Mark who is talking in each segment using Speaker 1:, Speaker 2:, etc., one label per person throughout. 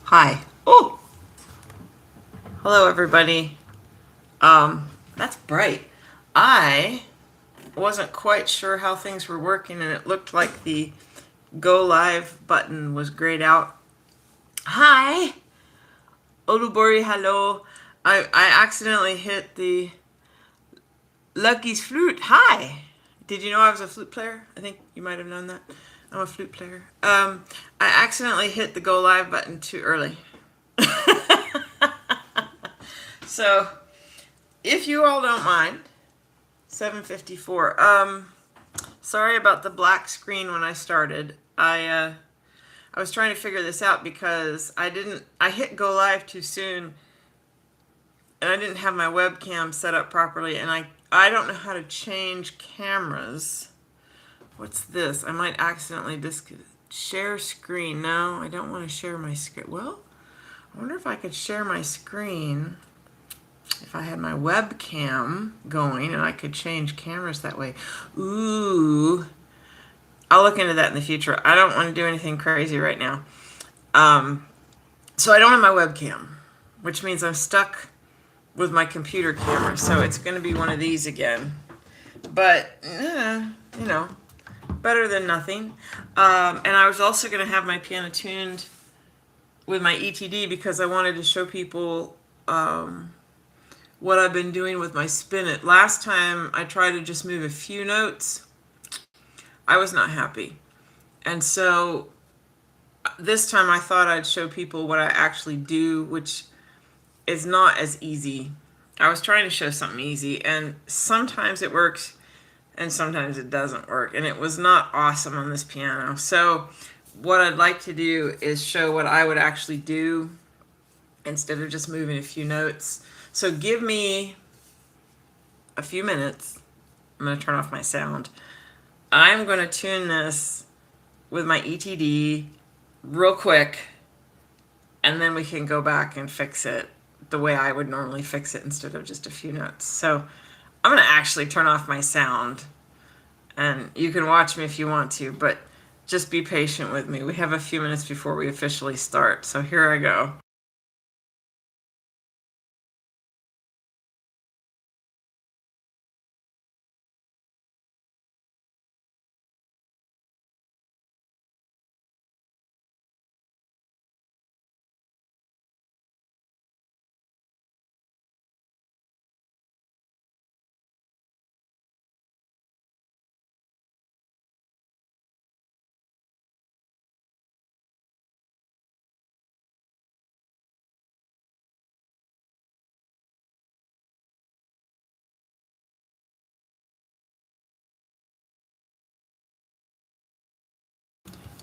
Speaker 1: Hi. Oh, hello everybody. That's bright. I wasn't quite sure how things were working and it looked like the go live button was grayed out. Hi. Olubori, hello. I accidentally hit the Lucky's flute. Hi. Did you know I was a flute player? I think you might have known that. I'm a flute player. I accidentally hit the go live button too early. So, if you all don't mind, 7:54. Sorry about the black screen when I started. I was trying to figure this out because I hit go live too soon and I didn't have my webcam set up properly, and I don't know how to change cameras. What's this? I might accidentally share screen. No, I don't want to share my screen. Well, I wonder if I could share my screen if I had my webcam going and I could change cameras that way. Ooh, I'll look into that in the future. I don't want to do anything crazy right now. So I don't have my webcam, which means I'm stuck with my computer camera. So it's going to be one of these again. But, you know, better than nothing. And I was also going to have my piano tuned with my ETD because I wanted to show people what I've been doing with my spinet. Last time I tried to just move a few notes. I was not happy. And so this time I thought I'd show people what I actually do, which is not as easy. I was trying to show something easy, and sometimes it works and sometimes it doesn't work. And it was not awesome on this piano. So what I'd like to do is show what I would actually do instead of just moving a few notes. So give me a few minutes. I'm going to turn off my sound. I'm going to tune this with my ETD real quick, and then we can go back and fix it the way I would normally fix it instead of just a few notes. So I'm going to actually turn off my sound, and you can watch me if you want to, but just be patient with me. We have a few minutes before we officially start. So here I go.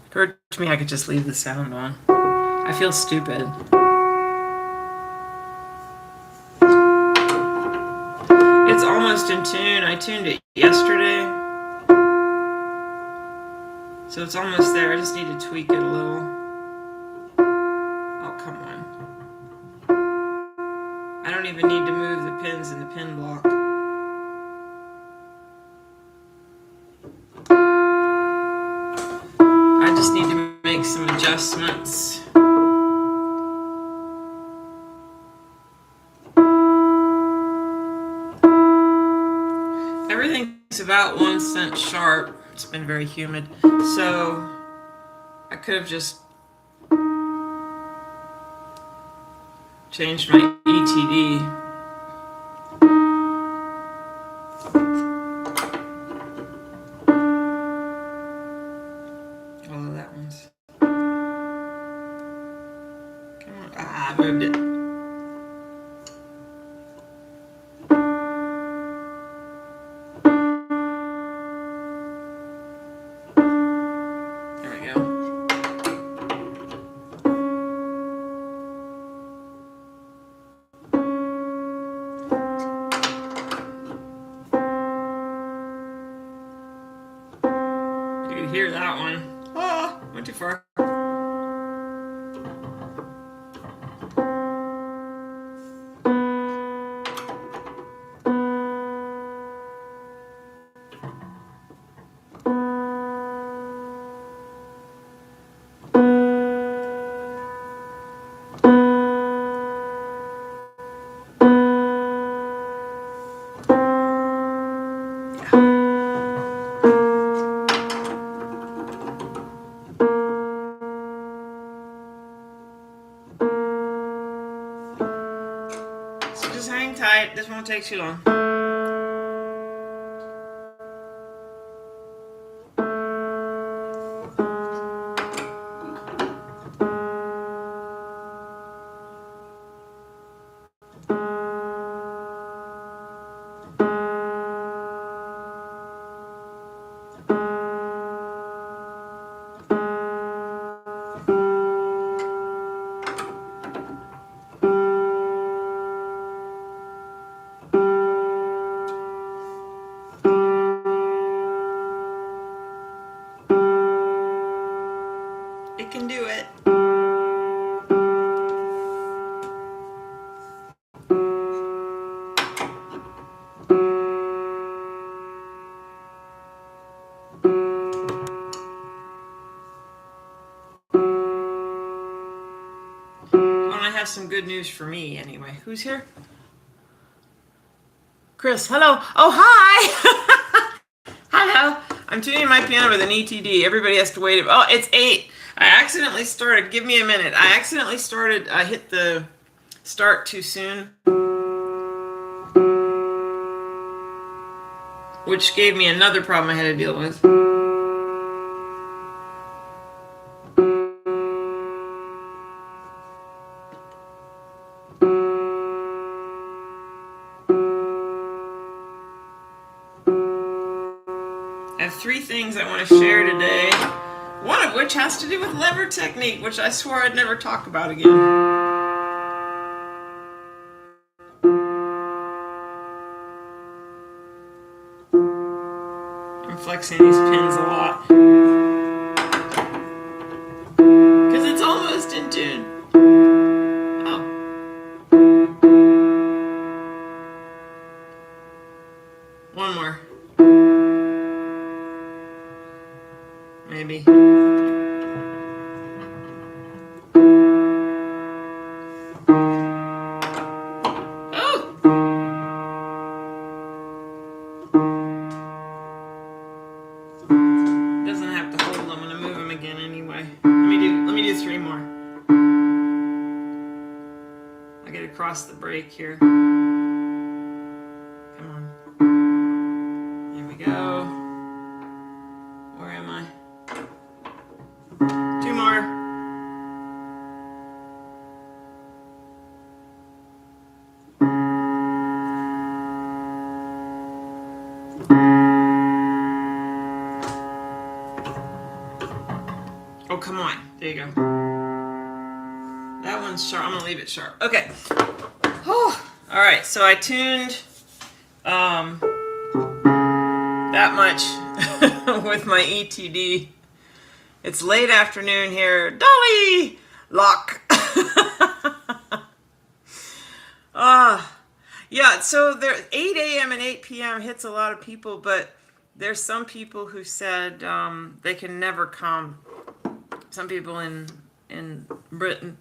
Speaker 1: Occurred to me I could just leave the sound on. I feel stupid. It's almost in tune. I tuned it yesterday, so it's almost there. I just need to tweak it a little. Oh, come on. I don't even need to move the pins in the pin block. I just need to make some adjustments. Everything's about 1 cent sharp. It's been very humid, so I could have just changed my ETD. Oh, that one's... Come on. Ah, I moved it. Hear that one. Oh, went too far. right. This won't take too long. It can do it. Well, I have some good news for me anyway. Who's here? Chris, hello. Oh, hi. Hello. I'm tuning my piano with an ETD. Everybody has to wait. Oh, it's 8. I accidentally started. Give me a minute. I accidentally started. I hit the start too soon, which gave me another problem I had to deal with. I have 3 things I want to share today, one of which has to do with lever technique, which I swore I'd never talk about again. I'm flexing these pins a lot because it's almost in tune. Oh. One more. Maybe. Oh! Doesn't have to hold. I'm gonna move them again anyway. Let me do 3 more. I gotta cross the break here. Come on. There we go. Where am I? 2 more. Oh, come on. There you go. That one's sharp. I'm going to leave it sharp. Okay. Oh, all right. So I tuned that much with my ETD. It's late afternoon here. Dolly! Lock. Yeah, so there 8 a.m. and 8 p.m. hits a lot of people, but there's some people who said they can never come. Some people in Britain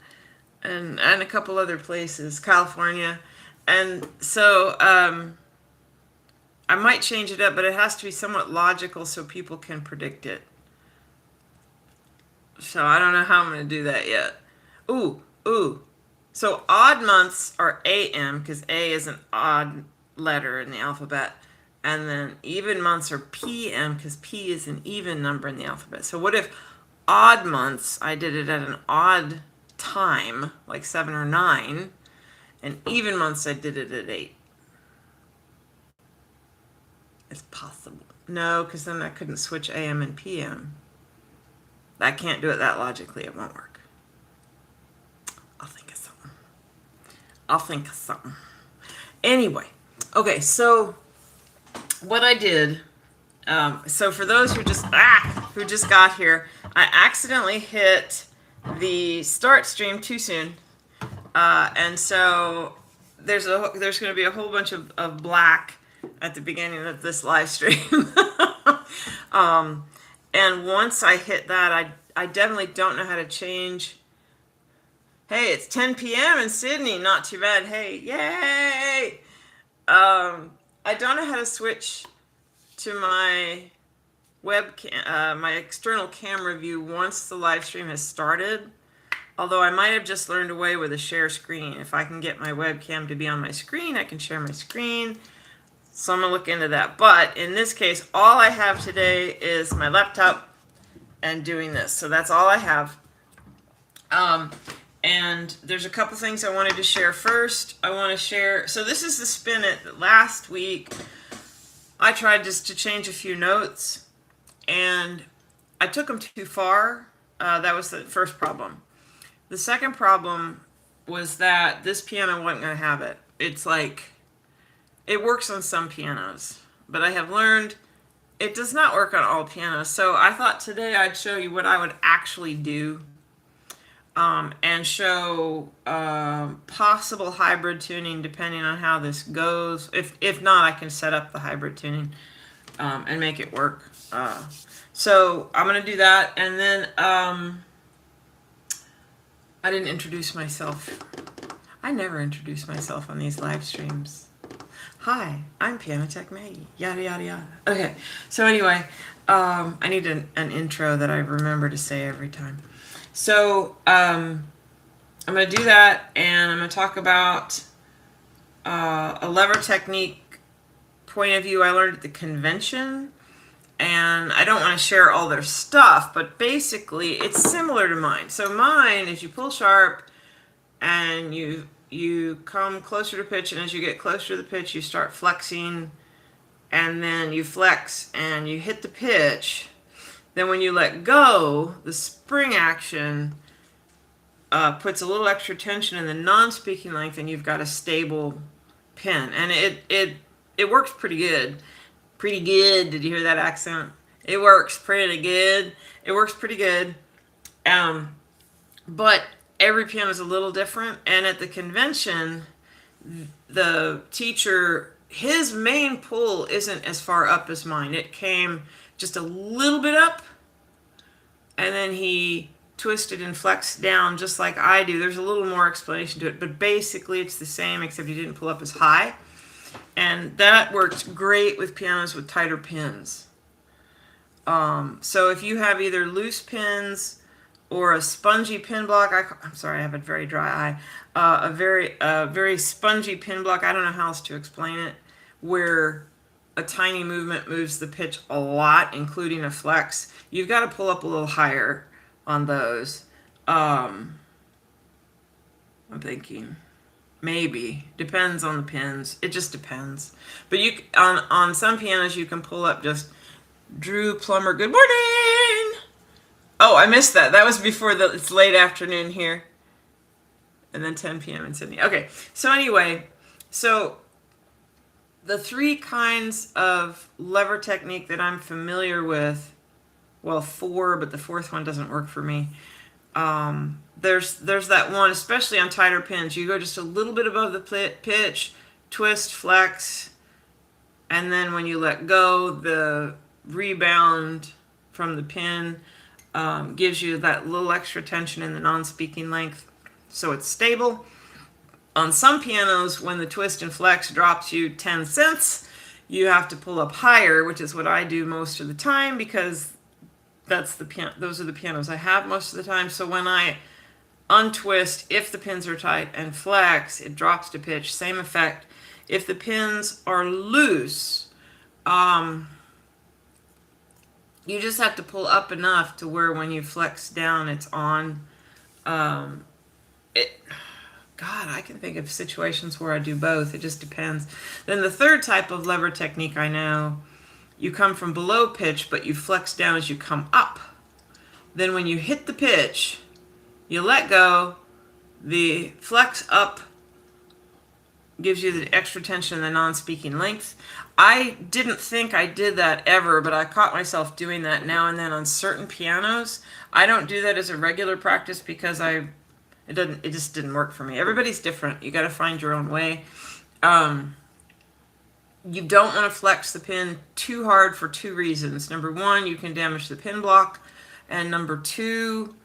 Speaker 1: and a couple other places, California. And so I might change it up, but it has to be somewhat logical so people can predict it. So I don't know how I'm going to do that yet. Ooh. So odd months are AM because A is an odd letter in the alphabet. And then even months are PM because P is an even number in the alphabet. So what if odd months, I did it at an odd time, like 7 or 9, and even months, I did it at 8. It's possible. No, because then I couldn't switch AM and PM. I can't do it that logically. It won't work. I'll think of something. Anyway, okay, so what I did, so for those who just got here, I accidentally hit the start stream too soon, and so there's going to be a whole bunch of black at the beginning of this live stream. And once I hit that, I definitely don't know how to change. Hey, it's 10 p.m. in Sydney. Not too bad. Hey, yay! I don't know how to switch to my webcam, my external camera view once the live stream has started. Although I might have just learned away with a share screen. If I can get my webcam to be on my screen, I can share my screen. So I'm going to look into that. But in this case, all I have today is my laptop and doing this. So that's all I have. And there's a couple things I wanted to share first. I want to share, so this is the spinet that last week I tried just to change a few notes and I took them too far. That was the first problem. The second problem was that this piano wasn't going to have it. It's like, it works on some pianos, but I have learned it does not work on all pianos. So I thought today I'd show you what I would actually do and show possible hybrid tuning depending on how this goes. If not, I can set up the hybrid tuning and make it work. So I'm going to do that. And then I didn't introduce myself. I never introduce myself on these live streams. Hi, I'm Piano Tech Maggie. Yada, yada, yada. Okay, so anyway, I need an intro that I remember to say every time. So I'm going to do that, and I'm going to talk about a lever technique point of view I learned at the convention. And I don't want to share all their stuff, but basically it's similar to mine. So mine is you pull sharp and you come closer to pitch, and as you get closer to the pitch, you start flexing, and then you flex and you hit the pitch. Then when you let go, the spring action puts a little extra tension in the non-speaking length, and you've got a stable pin. And it works pretty good. Pretty good. Did you hear that accent? It works pretty good. It works pretty good. But every piano is a little different. And at the convention, the teacher, his main pull isn't as far up as mine. It came just a little bit up, and then he twisted and flexed down just like I do. There's a little more explanation to it, but basically it's the same, except he didn't pull up as high. And that works great with pianos with tighter pins. So if you have either loose pins or a spongy pin block, I'm sorry, I have a very dry eye, a very spongy pin block, I don't know how else to explain it, where a tiny movement moves the pitch a lot, including a flex, you've got to pull up a little higher on those. I'm thinking maybe, depends on the pins. It just depends. But you on some pianos you can pull up just Drew Plummer. Good morning. Oh, I missed that. That was before it's late afternoon here, and then 10 p.m. in Sydney. Okay. So anyway, so the three kinds of lever technique that I'm familiar with, well, four, but the fourth one doesn't work for me. There's that one, especially on tighter pins. You go just a little bit above the pitch, twist, flex, and then when you let go, the rebound from the pin gives you that little extra tension in the non-speaking length, so it's stable. On some pianos, when the twist and flex drops you 10 cents, you have to pull up higher, which is what I do most of the time, because those are the pianos I have most of the time. So when I untwist, if the pins are tight, and flex, it drops to pitch, same effect. If the pins are loose, you just have to pull up enough to where when you flex down, it's on. God, I can think of situations where I do both. It just depends. Then the third type of lever technique I know, you come from below pitch, but you flex down as you come up. Then when you hit the pitch, you let go, the flex up gives you the extra tension in the non-speaking length. I didn't think I did that ever, but I caught myself doing that now and then on certain pianos. I don't do that as a regular practice because it just didn't work for me. Everybody's different. You got to find your own way. You don't want to flex the pin too hard for two reasons. Number one, you can damage the pin block. And number two,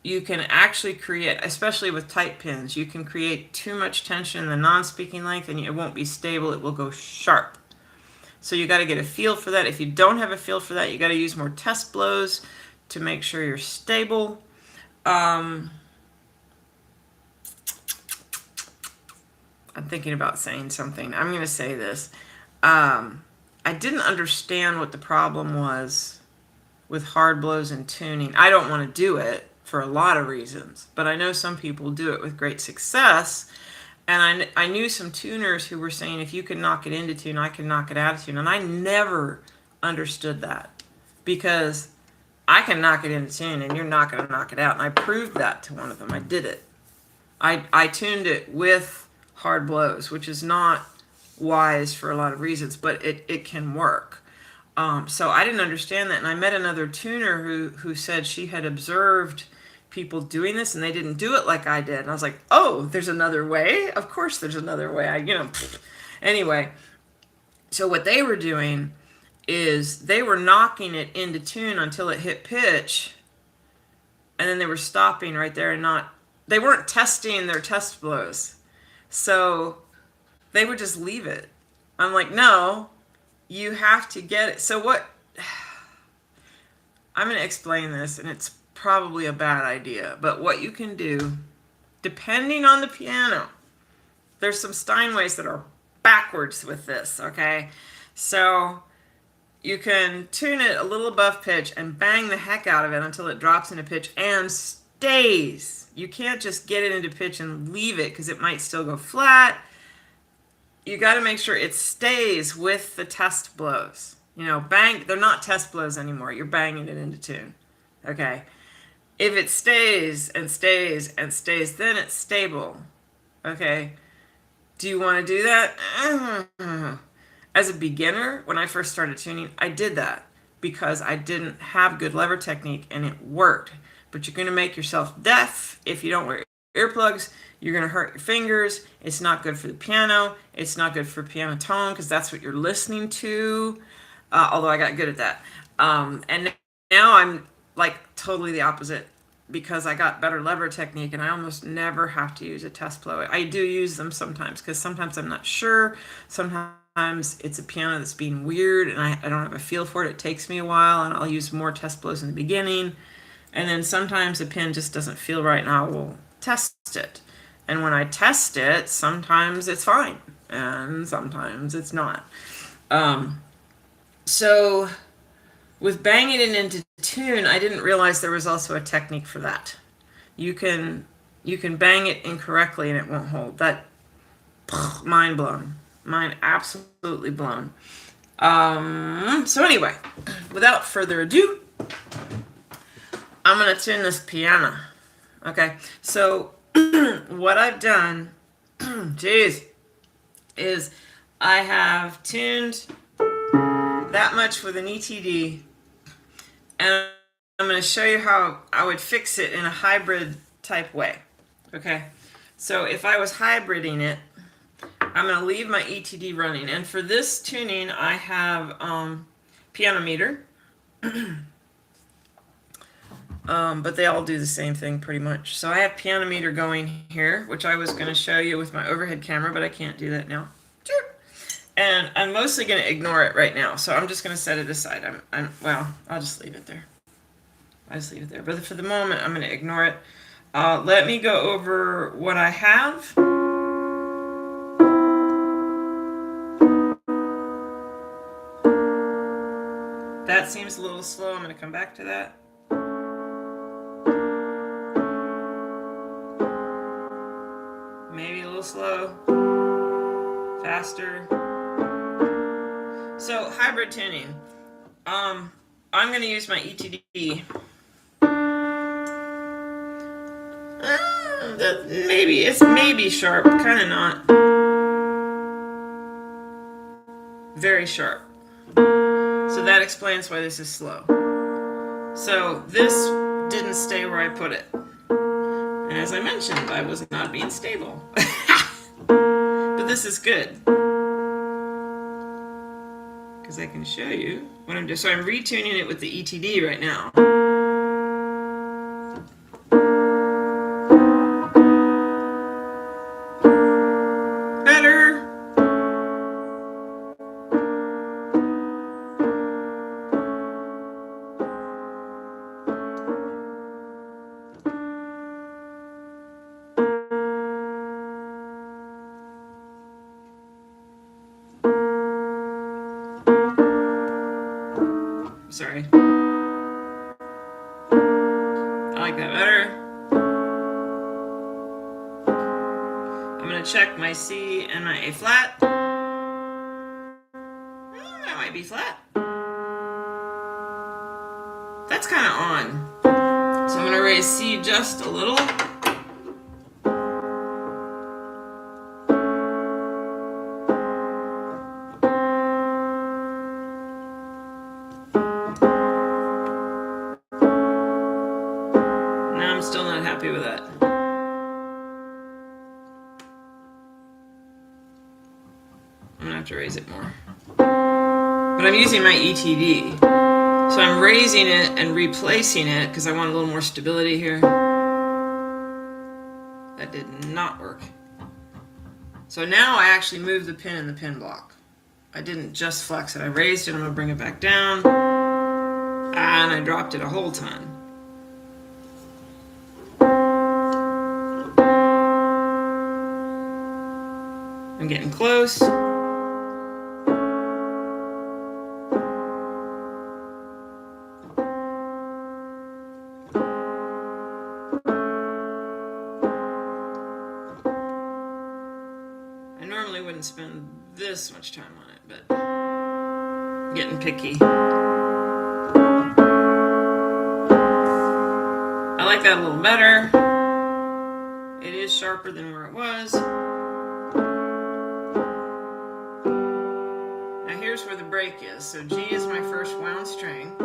Speaker 1: you can actually create, especially with tight pins, you can create too much tension in the non-speaking length and it won't be stable. It will go sharp. So you got to get a feel for that. If you don't have a feel for that, you got to use more test blows to make sure you're stable. I'm thinking about saying something. I'm going to say this. I didn't understand what the problem was with hard blows and tuning. I don't want to do it for a lot of reasons, but I know some people do it with great success. And I knew some tuners who were saying, if you can knock it into tune, I can knock it out of tune. And I never understood that, because I can knock it into tune and you're not going to knock it out. And I proved that to one of them. I did it. I tuned it with hard blows, which is not wise for a lot of reasons, but it can work. So I didn't understand that. And I met another tuner who said she had observed people doing this and they didn't do it like I did. And I was like, oh, there's another way? Of course there's another way. Anyway, so what they were doing is they were knocking it into tune until it hit pitch, and then they were stopping right there and they weren't testing their test blows. So they would just leave it. I'm like, no, you have to get it. So what, I'm going to explain this, and it's probably a bad idea, but what you can do, depending on the piano, there's some Steinways that are backwards with this, okay? So you can tune it a little above pitch and bang the heck out of it until it drops into pitch and stays. You can't just get it into pitch and leave it, because it might still go flat. You got to make sure it stays with the test blows. Bang, they're not test blows anymore. You're banging it into tune. Okay. If it stays and stays and stays, then it's stable. Okay. Do you want to do that? As a beginner, when I first started tuning, I did that because I didn't have good lever technique, and it worked. But you're going to make yourself deaf if you don't wear earplugs. You're going to hurt your fingers. It's not good for the piano. It's not good for piano tone, because that's what you're listening to. Although I got good at that. And now I'm like totally the opposite, because I got better lever technique and I almost never have to use a test blow. I do use them sometimes, because sometimes I'm not sure. Sometimes it's a piano that's being weird and I don't have a feel for it. It takes me a while, and I'll use more test blows in the beginning. And then sometimes a pin just doesn't feel right, and I will test it. And when I test it, sometimes it's fine and sometimes it's not. So with banging it into tune, I didn't realize there was also a technique for that. You can bang it incorrectly and it won't hold. That, mind blown. Mind absolutely blown. So anyway, without further ado, I'm going to tune this piano. Okay, so what I've done, is I have tuned that much with an ETD, and I'm going to show you how I would fix it in a hybrid type way. Okay, so if I was hybriding it, I'm going to leave my ETD running, and for this tuning I have PianoMeter. But they all do the same thing pretty much. So I have PianoMeter going here, which I was going to show you with my overhead camera, but I can't do that now. And I'm mostly going to ignore it right now, so I'm just going to set it aside. Well, I'll just leave it there. But for the moment, I'm going to ignore it. Let me go over what I have. That seems a little slow. I'm going to come back to that. Maybe a little slow, faster. So hybrid tuning. I'm going to use my ETD. It's maybe sharp, kind of not. Very sharp. So that explains why this is slow. So this didn't stay where I put it. And as I mentioned, I was not being stable. But this is good, because I can show you what I'm doing. So I'm retuning it with the ETD right now. Better. sorry. I like that better. I'm going to check my C and my A flat. That might be flat. That's kind of on. So I'm going to raise C just a little. Now I'm still not happy with that. I'm going to have to raise it more. But I'm using my ETD. So I'm raising it and replacing it because I want a little more stability here. That did not work. So now I actually moved the pin in the pin block. I didn't just flex it. I raised it. I'm going to bring it back down. And I dropped it a whole ton. I'm getting close. I normally wouldn't spend this much time on it, but I'm getting picky. I like that a little better. It is sharper than where it was. Now here's where the break is. So G is my first wound string.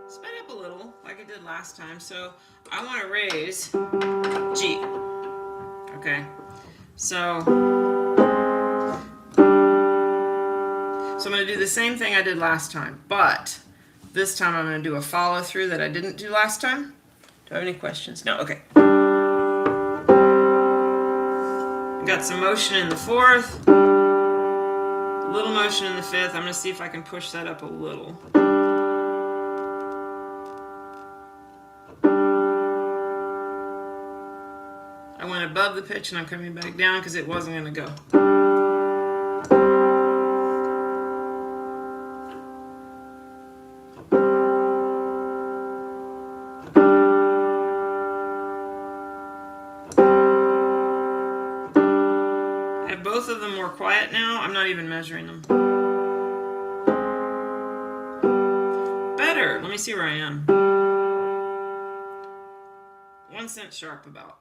Speaker 1: Sped up a little, like I did last time. So I want to raise G. Okay, so I'm going to do the same thing I did last time, but this time I'm going to do a follow through that I didn't do last time. Do I have any questions? No? Okay. Got some motion in the fourth, a little motion in the fifth. I'm going to see if I can push that up a little. I went above the pitch and I'm coming back down because it wasn't going to go. I have both of them more quiet now. I'm not even measuring them. Better. Let me see where I am. 1 cent sharp about.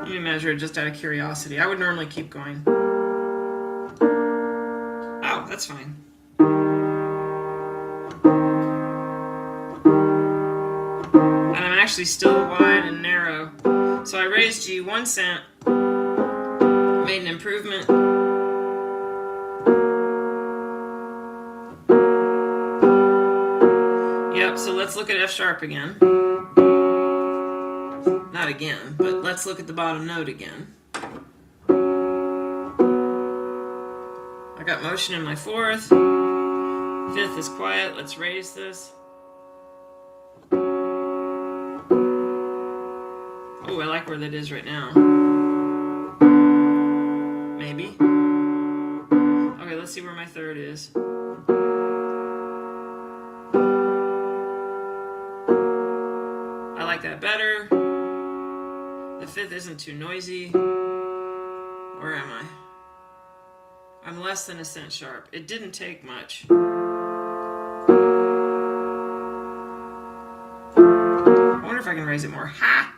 Speaker 1: Let me measure it just out of curiosity. I would normally keep going. Oh, that's fine. And I'm actually still wide and narrow. So I raised G 1 cent, made an improvement. Yep, so let's look at F sharp again. Not again, but let's look at the bottom note again. I got motion in my fourth. Fifth is quiet. Let's raise this. Oh, I like where that is right now. Maybe. Okay, let's see where my third is. I like that better. The fifth isn't too noisy. Where am I? I'm less than 1 cent sharp. It didn't take much. I wonder if I can raise it more. Ha!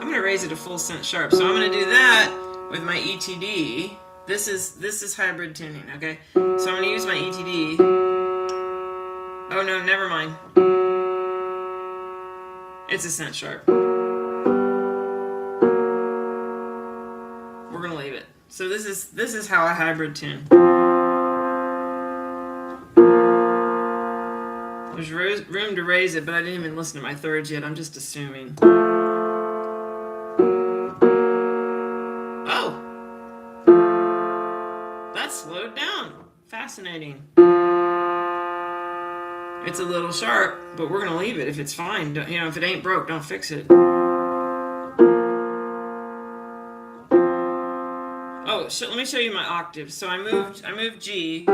Speaker 1: I'm going to raise it a full cent sharp. So I'm going to do that with my ETD. This is hybrid tuning, okay? So I'm going to use my ETD. Oh no, never mind. It's 1 cent sharp. We're gonna leave it. So this is how I hybrid tune. There's room to raise it, but I didn't even listen to my thirds yet. I'm just assuming. Oh, that slowed down. Fascinating. It's a little sharp, but we're gonna leave it if it's fine. If it ain't broke, don't fix it. let me show you my octaves. So I moved G.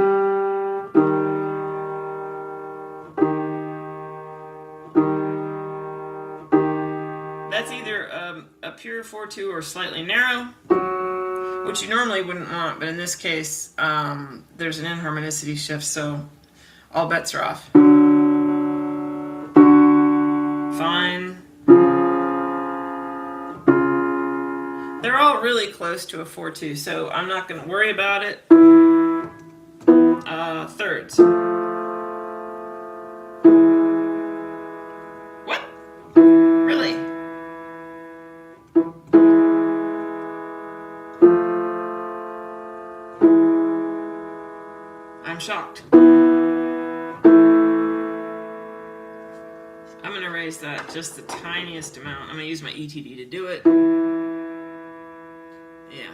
Speaker 1: That's either a pure 4/2 or slightly narrow, which you normally wouldn't want, but in this case, there's an inharmonicity shift, so all bets are off. Fine. They're all really close to a 4/2, so I'm not going to worry about it. Thirds. What? Really? I'm shocked. I'm going to raise that just the tiniest amount. I'm going to use my ETD to do it. Yeah.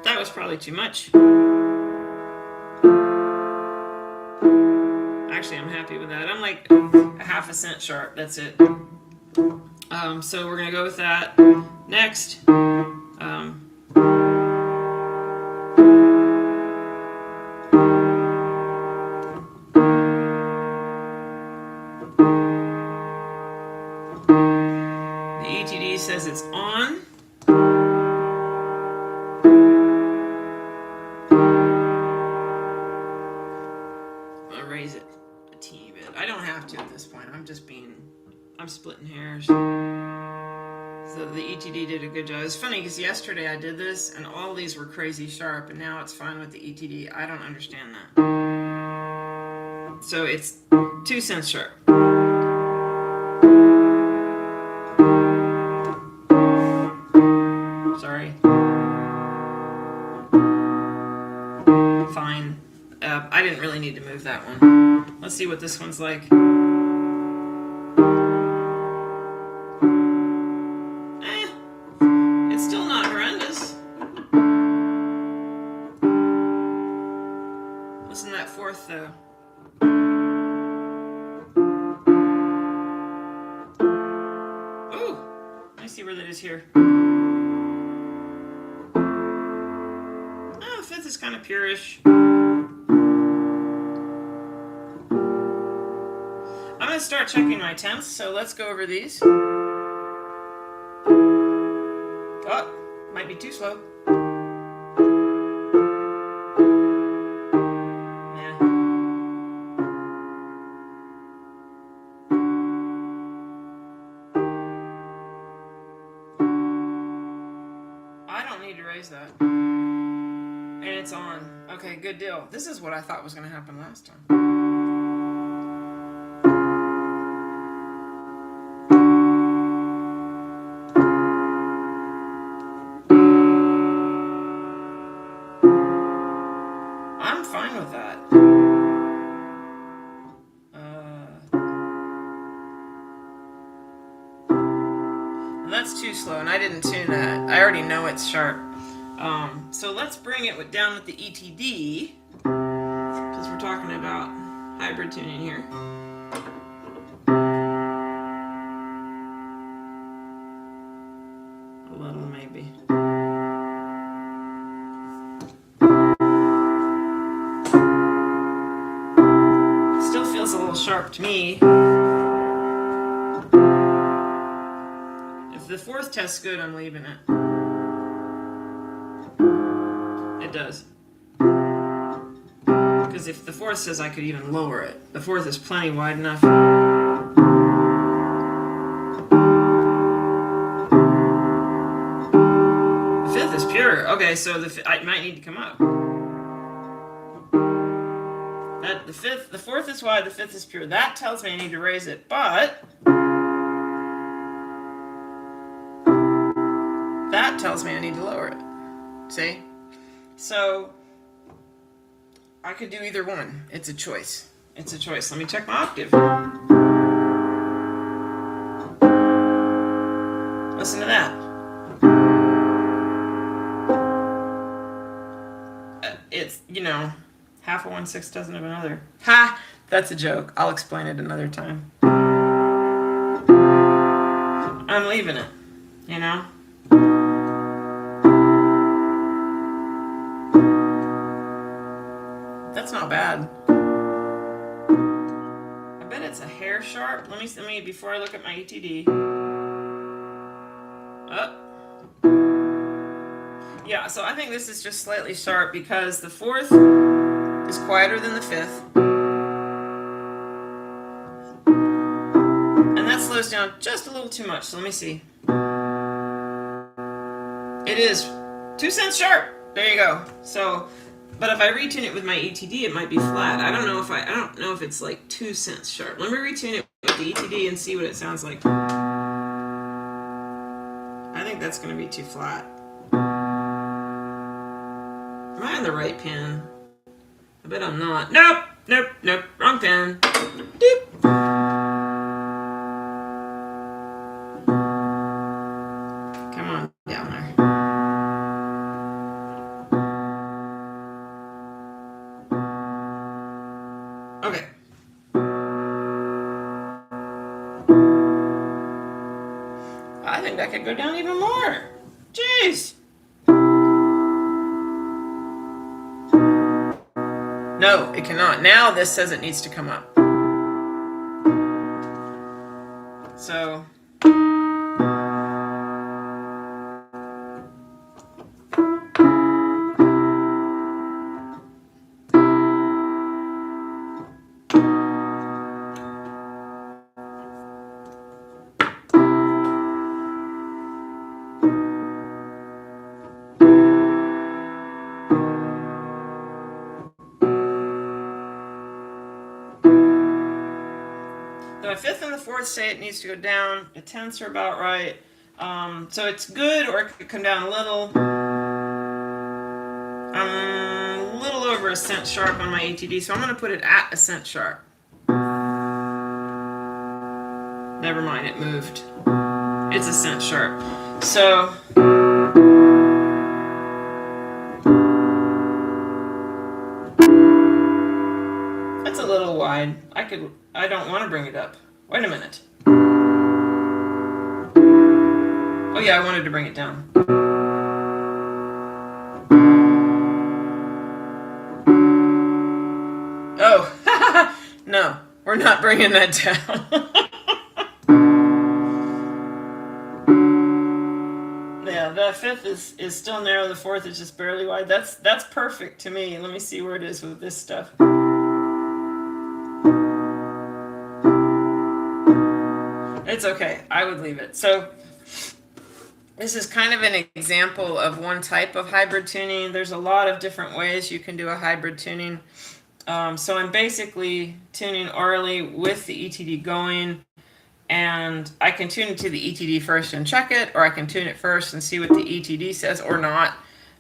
Speaker 1: That was probably too much. Actually, I'm happy with that. I'm like a half a cent sharp. That's it. So we're going to go with that. Next. The ETD says it's on. I'll raise it a teeny bit. I don't have to at this point. I'm splitting hairs. So the ETD did a good job. It's funny because yesterday I did this and all these were crazy sharp, and now it's fine with the ETD. I don't understand that. So it's 2 cents sharp. Sorry. Fine. I didn't really need to move that one. Let's see what this one's like. It's still not horrendous. Listen to that fourth though. Ooh, let me see where that is here. Oh, fifth is kind of purish. I'm going to start checking my tenths, so let's go over these. Oh, might be too slow. Yeah. I don't need to raise that. And it's on. Okay, good deal. This is what I thought was going to happen last time. I'm fine with that. That's too slow, and I didn't tune that. I already know it's sharp. So let's bring it down with the ETD, because we're talking about hybrid tuning here. A little, maybe. Still feels a little sharp to me. If the fourth test's good, I'm leaving it. It does. Because if the fourth says I could even lower it, the fourth is plenty wide enough. The fifth is pure. Okay, so I might need to come up. The fourth is wide, the fifth is pure. That tells me I need to raise it, but that tells me I need to lower it. See? So I could do either one. It's a choice. It's a choice. Let me check my octave. Listen to that. It's, half of 1/6 dozen of another. Ha! That's a joke. I'll explain it another time. I'm leaving it, That's not bad. I bet it's a hair sharp. Let me before I look at my ETD. Yeah, so I think this is just slightly sharp because the fourth is quieter than the fifth. And that slows down just a little too much. So let me see. It is 2 cents sharp. There you go. So, but if I retune it with my ETD, it might be flat. I don't know if it's like 2 cents sharp. Let me retune it with the ETD and see what it sounds like. I think that's going to be too flat. Am I on the right pen? I bet I'm not. Nope, nope, nope. Wrong pen. Doop. Come on down there. Okay. I think that could go down even more. Jeez. No, it cannot. Now this says it needs to come up. So. The fifth and the fourth say it needs to go down. The tenths are about right. So it's good, or it could come down a little. I'm a little over 1 cent sharp on my ETD, so I'm going to put it at 1 cent sharp. Never mind, it moved. It's 1 cent sharp. So that's a little wide. I don't want to bring it up. Wait a minute. Oh yeah, I wanted to bring it down. Oh, no, we're not bringing that down. Yeah, the fifth is still narrow. The fourth is just barely wide. That's perfect to me. Let me see where it is with this stuff. It's okay. I would leave it. So this is kind of an example of one type of hybrid tuning. There's a lot of different ways you can do a hybrid tuning. So I'm basically tuning orally with the ETD going, and I can tune it to the ETD first and check it, or I can tune it first and see what the ETD says or not.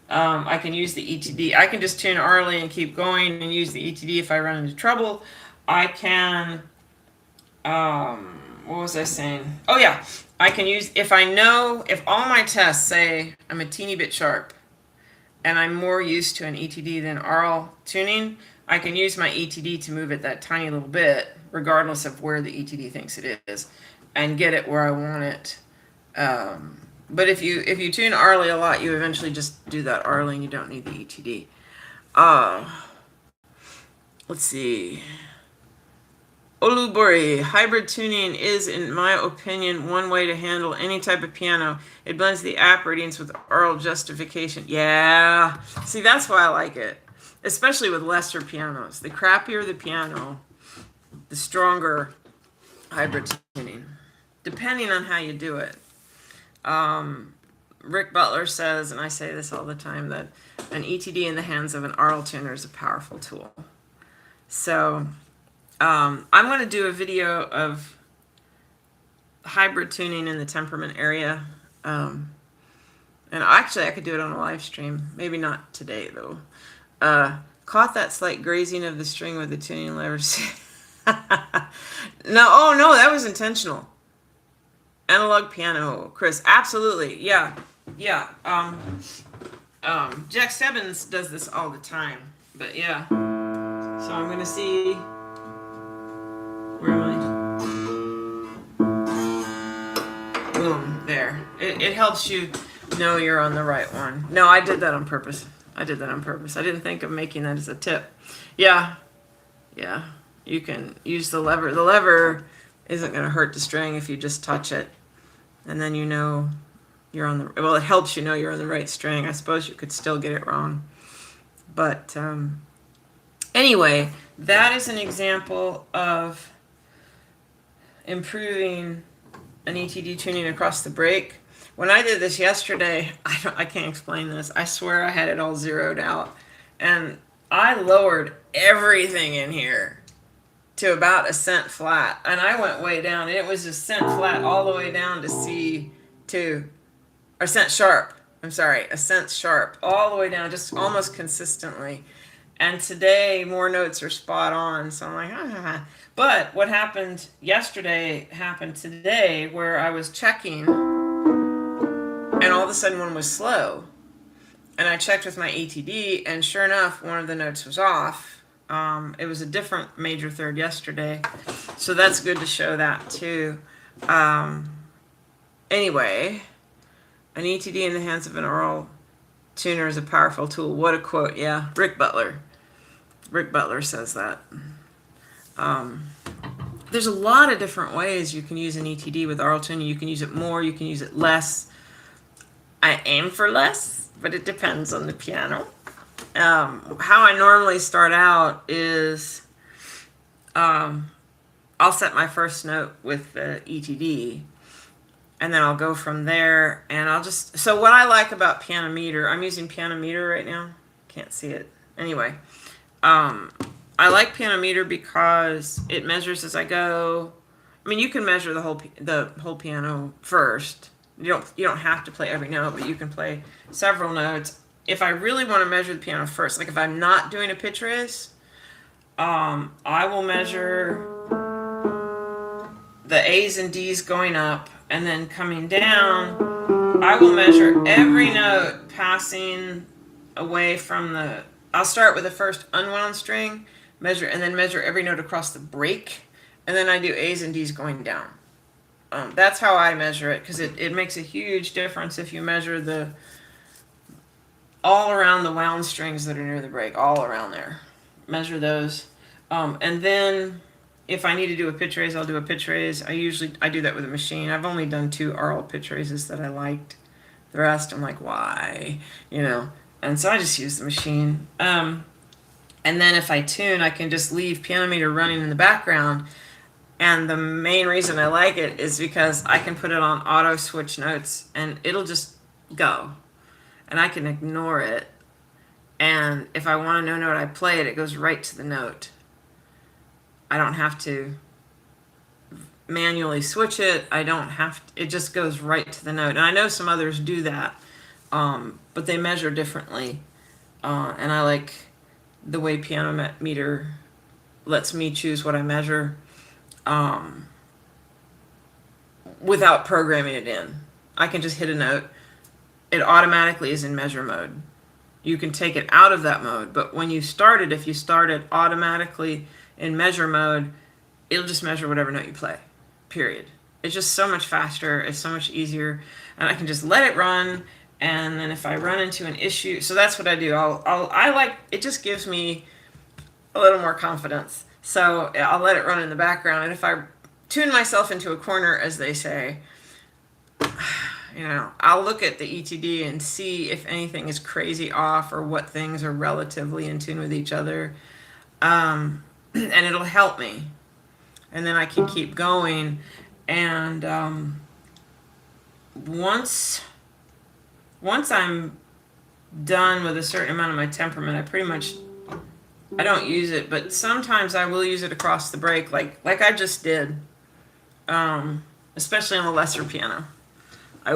Speaker 1: I can use the ETD. I can just tune orally and keep going and use the ETD if I run into trouble. I can, what was I saying? Oh yeah, I can use, if all my tests say I'm a teeny bit sharp and I'm more used to an ETD than oral tuning, I can use my ETD to move it that tiny little bit, regardless of where the ETD thinks it is, and get it where I want it. But if you tune orally a lot, you eventually just do that orally and you don't need the ETD. Let's see. Olubori, hybrid tuning is, in my opinion, one way to handle any type of piano. It blends the app readings with oral justification. Yeah, see, that's why I like it, especially with lesser pianos. The crappier the piano, the stronger hybrid tuning, depending on how you do it. Rick Butler says, and I say this all the time, that an ETD in the hands of an oral tuner is a powerful tool. So I'm going to do a video of hybrid tuning in the temperament area. And actually, I could do it on a live stream. Maybe not today, though. Caught that slight grazing of the string with the tuning levers. No, that was intentional. Analog piano, Chris. Absolutely, yeah. Jack Stebbins does this all the time. But yeah. So I'm going to see... Where am I? Boom, there. It helps you know you're on the right one. No, I did that on purpose. I did that on purpose. I didn't think of making that as a tip. Yeah. You can use the lever. The lever isn't going to hurt the string if you just touch it. And then you know you're on the... Well, it helps you know you're on the right string. I suppose you could still get it wrong. But anyway, that is an example of improving an ETD tuning across the break. When I did this yesterday, I can't explain this. I swear I had it all zeroed out. And I lowered everything in here to about a cent flat. And I went way down. And it was a cent flat all the way down to C2. Or cent sharp. I'm sorry. A cent sharp. All the way down, just almost consistently. And today, more notes are spot on. So I'm like, But what happened yesterday happened today, where I was checking, and all of a sudden one was slow. And I checked with my ATD, and sure enough, one of the notes was off. It was a different major third yesterday. So that's good to show that too. Anyway, an ETD in the hands of an oral tuner is a powerful tool. What a quote. Yeah, Rick Butler. Rick Butler says that. There's a lot of different ways you can use an ETD with oral tuning. You can use it more, you can use it less. I aim for less, but it depends on the piano. How I normally start out is I'll set my first note with the ETD, and then I'll go from there, and I'll just... So what I like about PianoMeter, I'm using PianoMeter right now. Can't see it. Anyway, I like PianoMeter because it measures as I go. I mean, you can measure the whole piano first. You don't have to play every note, but you can play several notes. If I really want to measure the piano first, like if I'm not doing a pitch raise, I will measure the A's and D's going up, and then coming down, I will measure every note passing away from the... I'll start with the first unwound string, and then measure every note across the break, and then I do A's and D's going down. That's how I measure it, because it makes a huge difference if you measure all around the wound strings that are near the break, all around there. Measure those. And then if I need to do a pitch raise, I'll do a pitch raise. I do that with a machine. I've only done 2 oral pitch raises that I liked. The rest, I'm like, why? And so I just use the machine. And then if I tune, I can just leave PianoMeter running in the background. And the main reason I like it is because I can put it on auto switch notes, and it'll just go. And I can ignore it. And if I want to know note I play it, it goes right to the note. I don't have to manually switch it. It just goes right to the note. And I know some others do that, but they measure differently. And I like the way PianoMeter lets me choose what I measure without programming it in. I can just hit a note. It automatically is in measure mode. You can take it out of that mode, but when you start it, if you start it automatically in measure mode, it'll just measure whatever note you play, period. It's just so much faster, it's so much easier, and I can just let it run, and then if I run into an issue, so that's what I do. It just gives me a little more confidence. So I'll let it run in the background, and if I tune myself into a corner, as they say, I'll look at the ETD and see if anything is crazy off or what things are relatively in tune with each other. And it'll help me. And then I can keep going. And once I'm done with a certain amount of my temperament, I don't use it, but sometimes I will use it across the break, like I just did, especially on a lesser piano. I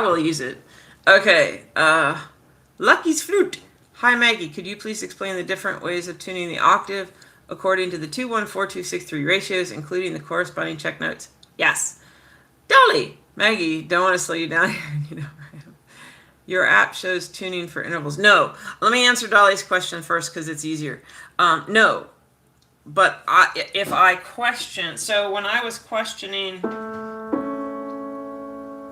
Speaker 1: will use it. Okay, Lucky's Flute. Hi Maggie, could you please explain the different ways of tuning the octave according to the 2-1-4-2-6-3 ratios, including the corresponding check notes? Yes. Dolly! Maggie, don't want to slow you down here. Your app shows tuning for intervals. No. Let me answer Dolly's question first because it's easier. No. But if I question... So when I was questioning...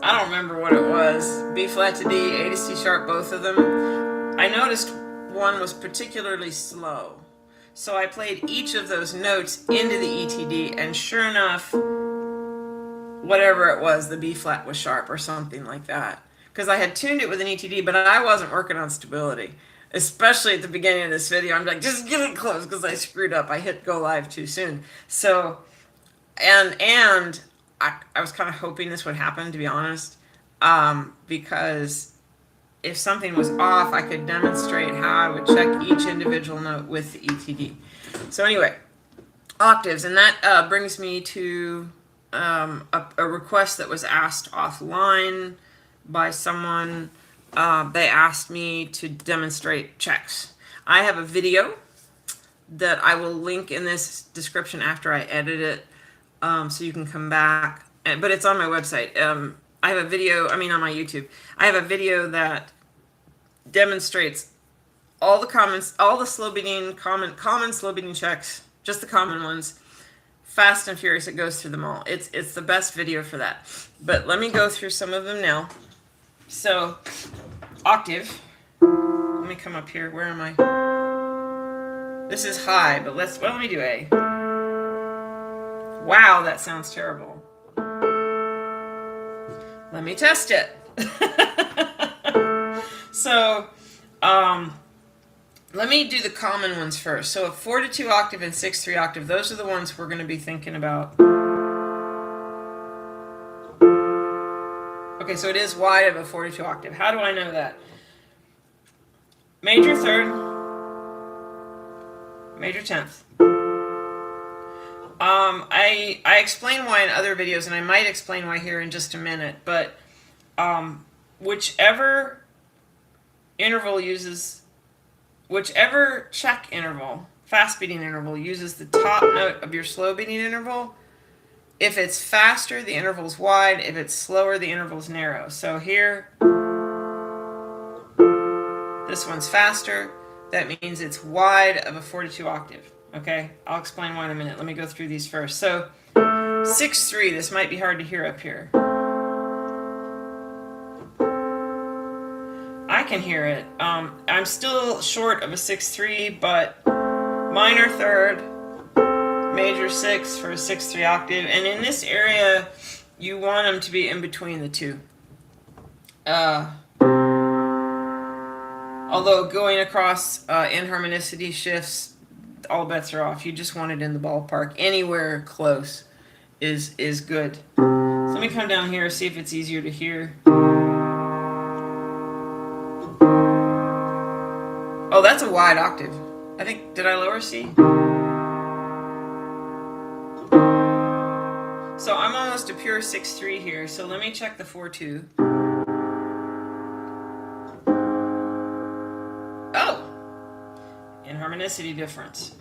Speaker 1: I don't remember what it was. B flat to D, A to C sharp, both of them. I noticed one was particularly slow. So I played each of those notes into the ETD, and sure enough, whatever it was, the B flat was sharp or something like that. Because I had tuned it with an ETD, but I wasn't working on stability. Especially at the beginning of this video, I'm like, just get it close, because I screwed up. I hit go live too soon. So, and I was kind of hoping this would happen, to be honest, because if something was off, I could demonstrate how I would check each individual note with the ETD. So anyway, octaves, and that brings me to a request that was asked offline by someone. They asked me to demonstrate checks. I have a video that I will link in this description after I edit it, so you can come back. But it's on my website. I have a video, on my YouTube. I have a video that demonstrates all the comments, all the slow beating, common slow beating checks, just the common ones, fast and furious. It goes through them all. It's the best video for that. But let me go through some of them now. So, octave. Let me come up here. Where am I? This is high, but let me do A. Wow, that sounds terrible. Let me test it. So, let me do the common ones first. So a 4-2 octave and 6-3 octave, those are the ones we're going to be thinking about. Okay, so it is wide of a 4-2 octave. How do I know that? Major third, major 10th. I explain why in other videos, and I might explain why here in just a minute, but whichever check interval, fast beating interval, uses the top note of your slow beating interval. If it's faster, the interval's wide. If it's slower, the interval's narrow. So here, this one's faster. That means it's wide of a 4-2 octave. Okay, I'll explain why in a minute. Let me go through these first. So 6-3, this might be hard to hear up here. I can hear it. I'm still short of a 6-3, but minor third, major 6 for a 6-3 octave. And in this area, you want them to be in between the two. Although going across inharmonicity shifts, all bets are off. You just want it in the ballpark. Anywhere close is good. So let me come down here, see if it's easier to hear. Oh, that's a wide octave. I think, did I lower C? So I'm almost a pure 6-3 here, so let me check the 4-2. Oh! Inharmonicity difference.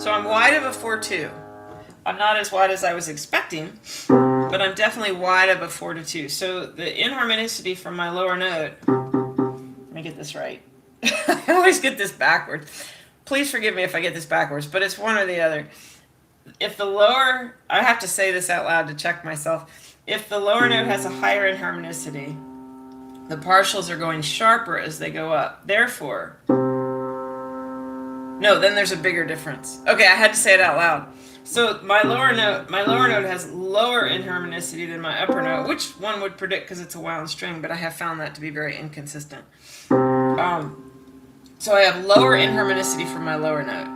Speaker 1: So I'm wide of a 4-2. I'm not as wide as I was expecting, but I'm definitely wide of a 4-2. So the inharmonicity from my lower note, let me get this right. I always get this backwards. Please forgive me if I get this backwards, but it's one or the other. If the lower, I have to say this out loud to check myself. If the lower note has a higher inharmonicity, the partials are going sharper as they go up. Therefore, no, then there's a bigger difference. Okay, I had to say it out loud. So my lower note has lower inharmonicity than my upper note, which one would predict because it's a wound string, but I have found that to be very inconsistent. So I have lower inharmonicity for my lower note.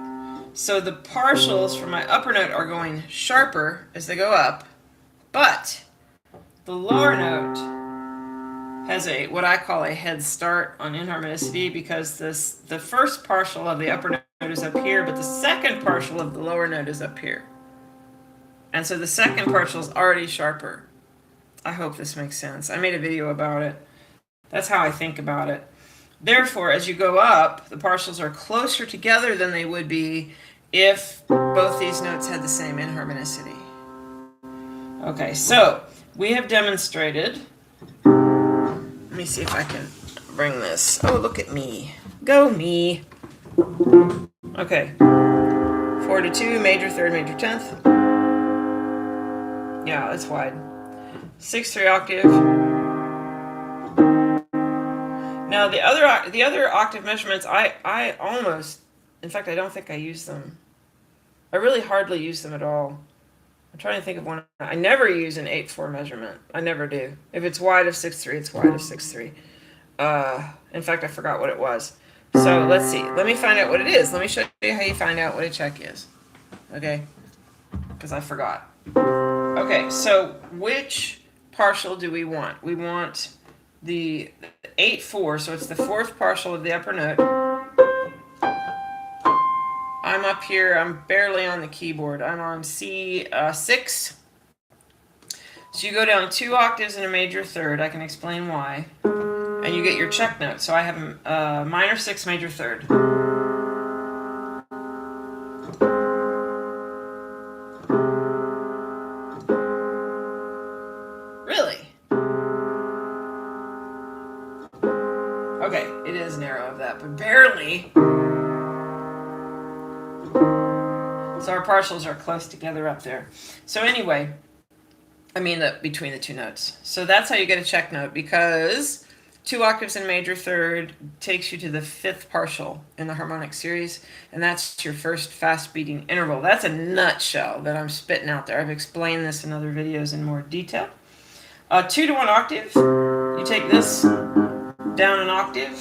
Speaker 1: So the partials for my upper note are going sharper as they go up, but the lower note has what I call a head start on inharmonicity because the first partial of the upper note is up here, but the second partial of the lower note is up here. And so the second partial is already sharper. I hope this makes sense. I made a video about it. That's how I think about it. Therefore, as you go up, the partials are closer together than they would be if both these notes had the same inharmonicity. Okay, so we have demonstrated. Let me see if I can bring this. Oh, look at me. Go me. Okay. 4-2, major third, major 10th. Yeah, that's wide. 6-3 octave. Now the other octave measurements, I almost, in fact, I don't think I use them. I really hardly use them at all. I'm trying to think of one. I never use an 8/4 measurement. I never do. If it's wide of 6/3, it's wide of 6/3. In fact, I forgot what it was. So let's see. Let me find out what it is. Let me show you how you find out what a check is. Okay? Because I forgot. Okay, so which partial do we want? We want the 8/4, so it's the fourth partial of the upper note. I'm up here, I'm barely on the keyboard. I'm on C6. So you go down 2 octaves in a major third. I can explain why. And you get your check note. So I have a minor 6 major third. Really? Okay, it is narrow of that, but barely. So our partials are close together up there. So anyway, I mean between the two notes. So that's how you get a check note, because 2 octaves in major third takes you to the 5th partial in the harmonic series, and that's your first fast beating interval. That's a nutshell that I'm spitting out there. I've explained this in other videos in more detail. 2 to 1 octave, you take this down an octave.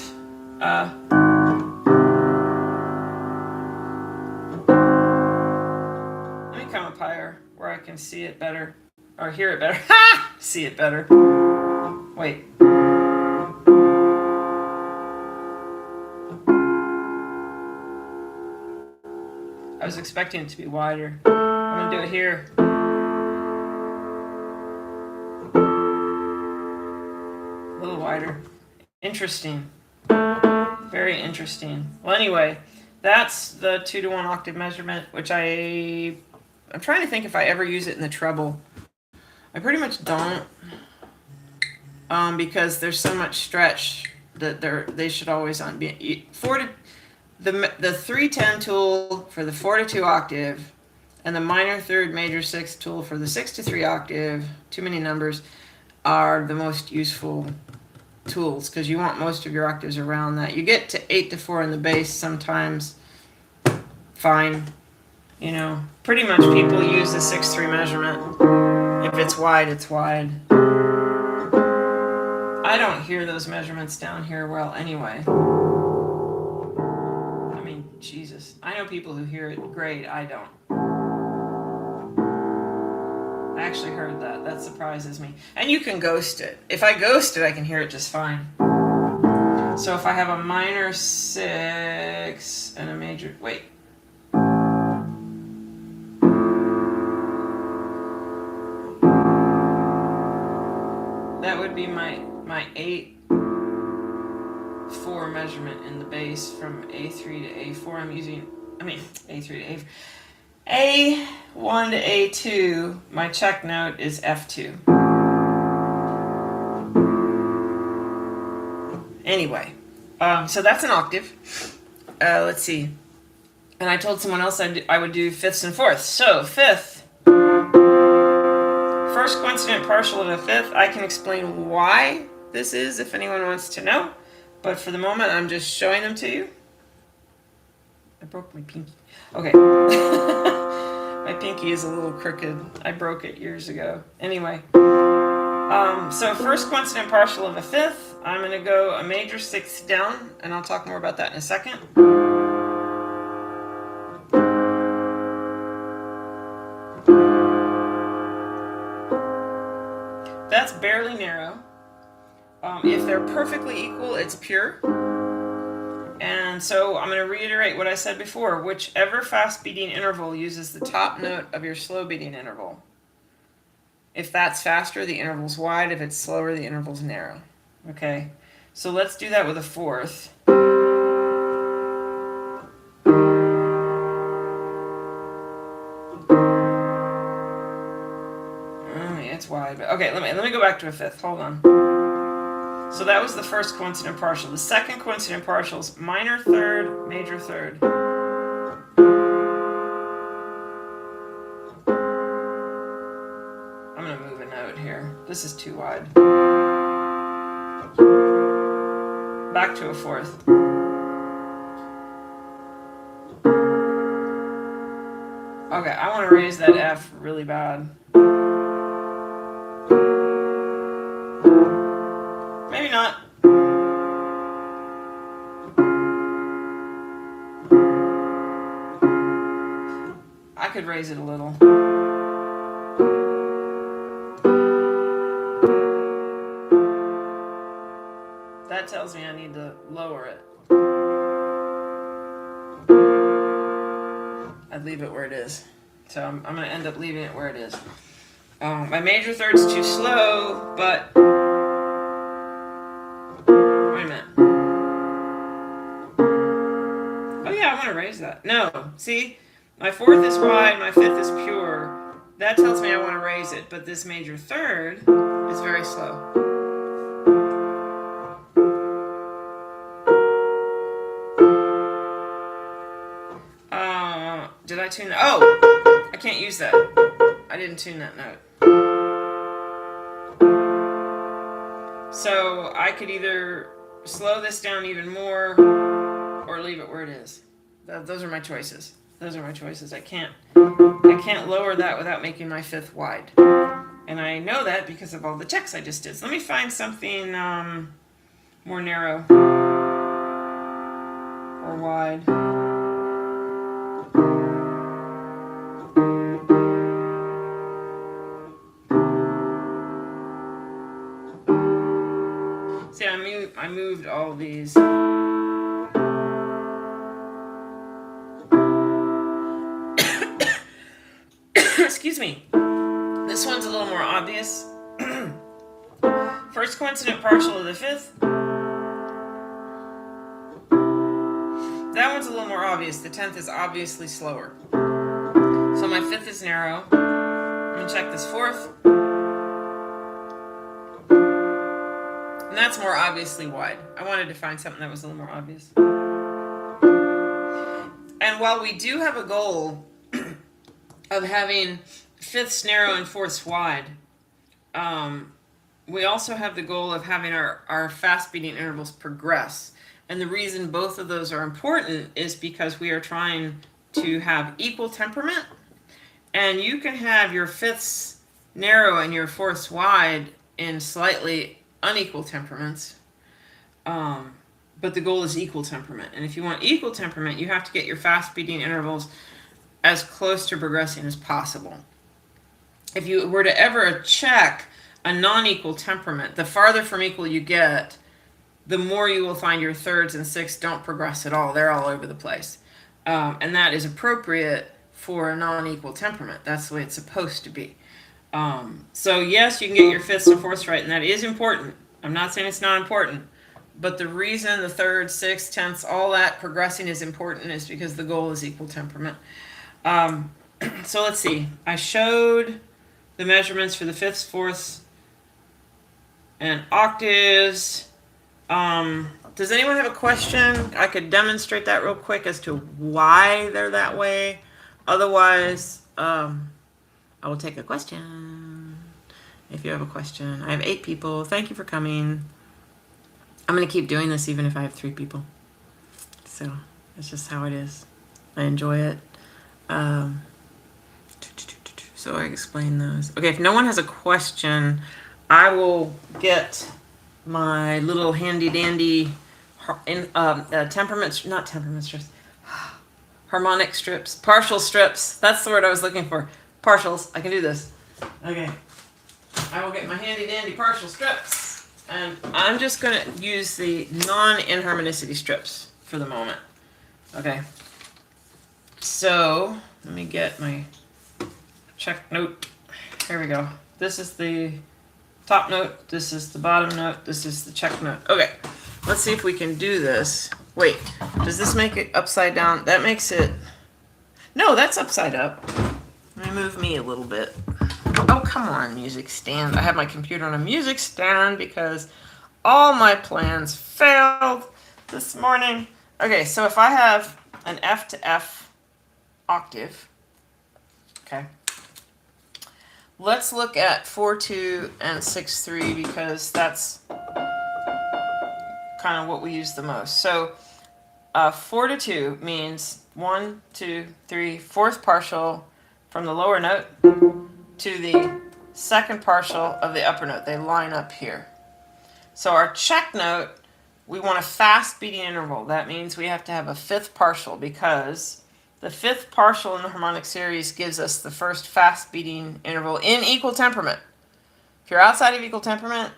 Speaker 1: Let me come up higher where I can see it better, or hear it better. Ha! See it better. Wait. I was expecting it to be wider. I'm going to do it here. A little wider. Interesting. Very interesting. Well, anyway, that's the 2 to 1 octave measurement, which I'm trying to think if I ever use it in the treble. I pretty much don't, because there's so much stretch that they should always be the 310 tool for the 4 to 2 octave, and the minor third major 6 tool for the 6 to 3 octave, too many numbers, are the most useful tools, because you want most of your octaves around that. You get to 8 to 4 in the bass sometimes, fine. You know, pretty much people use the 6/3 measurement. If it's wide, it's wide. I don't hear those measurements down here well anyway. I mean, Jesus. I know people who hear it great. I don't. I actually heard that. That surprises me. And you can ghost it. If I ghost it, I can hear it just fine. So if I have a minor 6 and a major... Wait. That would be my 8/4 measurement in the bass from A3 to A4. A3 to A1 to A2. My check note is F2. Anyway, so that's an octave. Let's see. And I told someone else I would do 5ths and 4ths. So 5th. First coincident partial of a 5th. I can explain why this is if anyone wants to know, but for the moment I'm just showing them to you. I broke my pinky. Okay. My pinky is a little crooked. I broke it years ago. Anyway, so first coincident partial of a 5th, I'm going to go a major 6th down, and I'll talk more about that in a second. That's barely narrow. If they're perfectly equal, it's pure. And so I'm going to reiterate what I said before. Whichever fast beating interval uses the top note of your slow beating interval. If that's faster, the interval's wide. If it's slower, the interval's narrow. Okay, so let's do that with a 4th. It's wide, but okay, let me go back to a 5th. Hold on. So that was the first coincident partial. The second coincident partial is minor third, major third. I'm going to move a note here. This is too wide. back to a fourth. Okay, I want to raise that F really bad. Maybe not. I could raise it a little. That tells me I need to lower it. I'd leave it where it is. So I'm going to end up leaving it where it is. My major third's too slow, but... Wait a minute. Oh yeah, I want to raise that. No, see? My fourth is wide, my fifth is pure. That tells me I want to raise it, but this major third is very slow. Did I tune that? Oh! I can't use that. I didn't tune that note. So I could either slow this down even more or leave it where it is. Those are my choices. Those are my choices. I can't lower that without making my fifth wide. And I know that because of all the checks I just did. So let me find something more narrow or wide. See, I moved all these. Excuse me. This one's a little more obvious. First coincident partial of the fifth. That one's a little more obvious. The 10th is obviously slower. So my fifth is narrow. I'm going to check this fourth. And that's more obviously wide. I wanted to find something that was a little more obvious. And while we do have a goal of having fifths narrow and fourths wide, we also have the goal of having our fast beating intervals progress. And the reason both of those are important is because we are trying to have equal temperament. And you can have your fifths narrow and your fourths wide in slightly unequal temperaments, but the goal is equal temperament. And if you want equal temperament, you have to get your fast beating intervals as close to progressing as possible. If you were to ever check a non-equal temperament, the farther from equal you get, the more you will find your thirds and sixths don't progress at all. They're all over the place. And that is appropriate for a non-equal temperament. That's the way it's supposed to be. So yes, you can get your fifths and fourths right, and that is important. I'm not saying it's not important, but the reason the thirds, sixths, tenths, all that progressing is important is because the goal is equal temperament. So let's see. I showed the measurements for the fifths, fourths, and octaves. Does anyone have a question? I could demonstrate that real quick as to why they're that way. Otherwise, I will take a question if you have a question. I have 8 people. Thank you for coming. I'm going to keep doing this even if I have 3 people. So it's just how it is. I enjoy it. So I explain those. Okay, if no one has a question, I will get my little handy dandy harmonic strips, partial strips. That's the word I was looking for. Partials. I can do this. Okay. I will get my handy dandy partial strips. And I'm just going to use the non-inharmonicity strips for the moment. Okay. So, let me get my check note. Here we go. This is the top note. This is the bottom note. This is the check note. Okay. Let's see if we can do this. Wait. Does this make it upside down? That makes it... No, that's upside up. Let me move me a little bit. Oh, come on, music stand. I have my computer on a music stand because all my plans failed this morning. Okay, so if I have an F to F octave, okay, let's look at 4-2 and 6-3 because that's kind of what we use the most. So 4 to 2 means 1, 2, 3, fourth partial from the lower note to the second partial of the upper note. They line up here. So our check note, we want a fast beating interval. That means we have to have a fifth partial, because the fifth partial in the harmonic series gives us the first fast beating interval in equal temperament. If you're outside of equal temperament,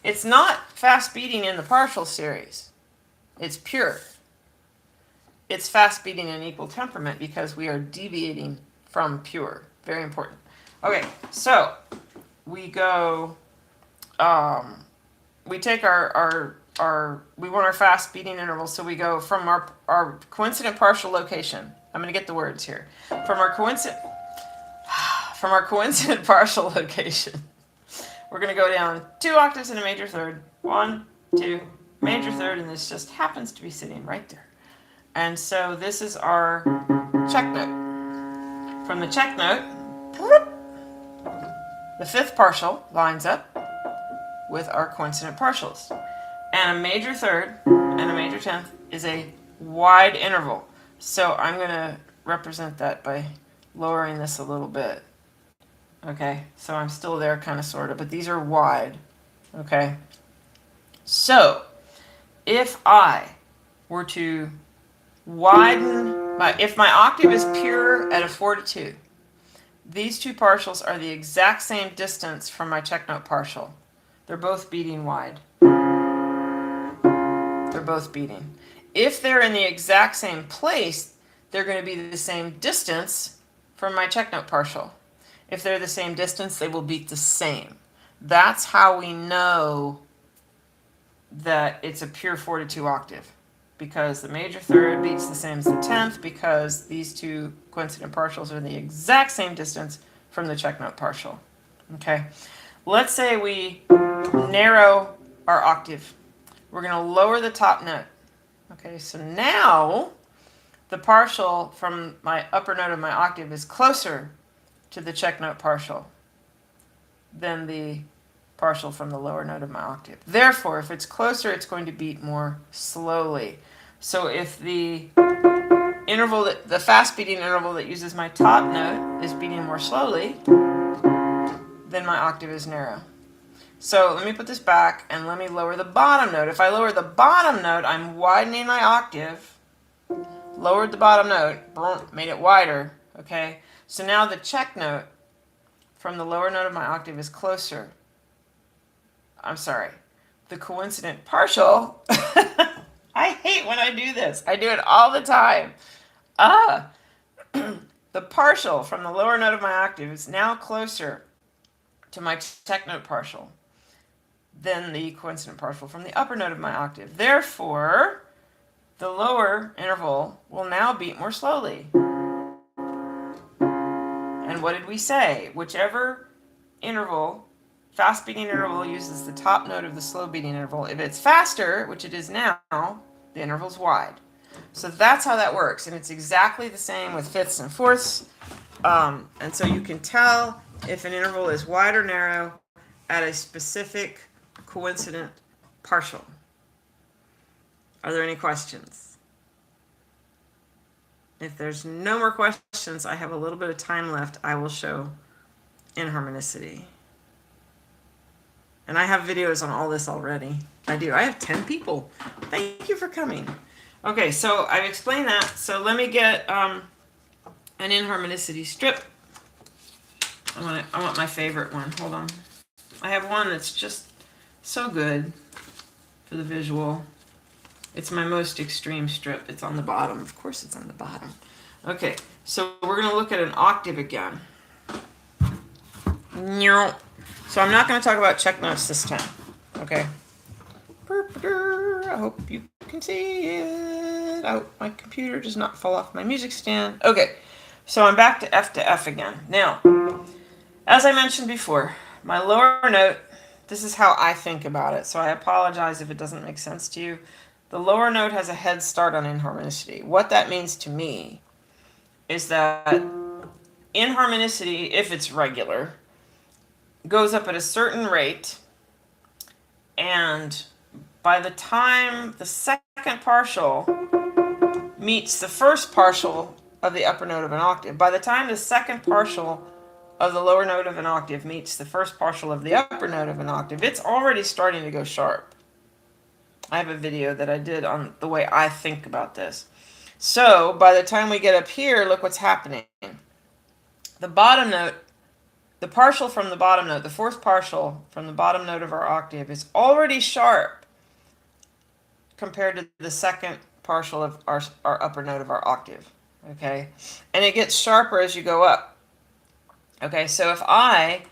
Speaker 1: it's not fast beating in the partial series. It's pure. It's fast beating in equal temperament because we are deviating from pure. Very important. Okay, so we go, we take we want our fast beating interval, so we go from our coincident partial location. I'm going to get the words here. From our coincident partial location, we're going to go down 2 octaves in a major third. 1, 2, major third, and this just happens to be sitting right there. And so this is our check note. From the check note, the fifth partial lines up with our coincident partials. And a major third and a major tenth is a wide interval. So I'm going to represent that by lowering this a little bit. Okay, so I'm still there kind of sort of, but these are wide. Okay, so if I were to widen if my octave is pure at a 4 to 2, these two partials are the exact same distance from my check note partial. They're both beating wide. They're both beating. If they're in the exact same place, they're going to be the same distance from my check note partial. If they're the same distance, they will beat the same. That's how we know that it's a pure 4 to 2 octave, because the major third beats the same as the tenth, because these two coincident partials are the exact same distance from the check note partial. Okay, let's say we narrow our octave. We're going to lower the top note. Okay, so now the partial from my upper note of my octave is closer to the check note partial than the partial from the lower note of my octave. Therefore, if it's closer, it's going to beat more slowly. So if the interval, the fast beating interval that uses my top note is beating more slowly, then my octave is narrow. So let me put this back and let me lower the bottom note. If I lower the bottom note, I'm widening my octave. Lowered the bottom note, made it wider. Okay, so now the check note from the lower note of my octave is closer. I'm sorry, the coincident partial. I hate when I do this. I do it all the time. The partial from the lower note of my octave is now closer to my check note partial than the coincident partial from the upper note of my octave. Therefore, the lower interval will now beat more slowly. And what did we say? Whichever interval, fast beating interval, uses the top note of the slow beating interval. If it's faster, which it is now, the interval's wide. So that's how that works. And it's exactly the same with fifths and fourths. And so you can tell if an interval is wide or narrow at a specific coincident partial. Are there any questions? If there's no more questions, I have a little bit of time left. I will show inharmonicity. And I have videos on all this already. I do. I have 10 people. Thank you for coming. Okay, so I've explained that. So let me get an inharmonicity strip. I want my favorite one. Hold on. I have one that's just so good for the visual. It's my most extreme strip. It's on the bottom. Of course it's on the bottom. Okay, so we're going to look at an octave again. So I'm not going to talk about check notes this time. Okay. I hope you can see it. I hope my computer does not fall off my music stand. Okay, so I'm back to F again. Now, as I mentioned before, my lower note, this is how I think about it. So I apologize if it doesn't make sense to you. The lower note has a head start on inharmonicity. What that means to me is that inharmonicity, if it's regular, goes up at a certain rate, And by the time the second partial meets the first partial of the upper note of an octave, by the time the second partial of the lower note of an octave meets the first partial of the upper note of an octave, it's already starting to go sharp. I have a video that I did on the way I think about this. So by the time we get up here, look what's happening. The bottom note, the partial from the bottom note, the fourth partial from the bottom note of our octave is already sharp compared to the second partial of our upper note of our octave. Okay? And it gets sharper as you go up. Okay, so if I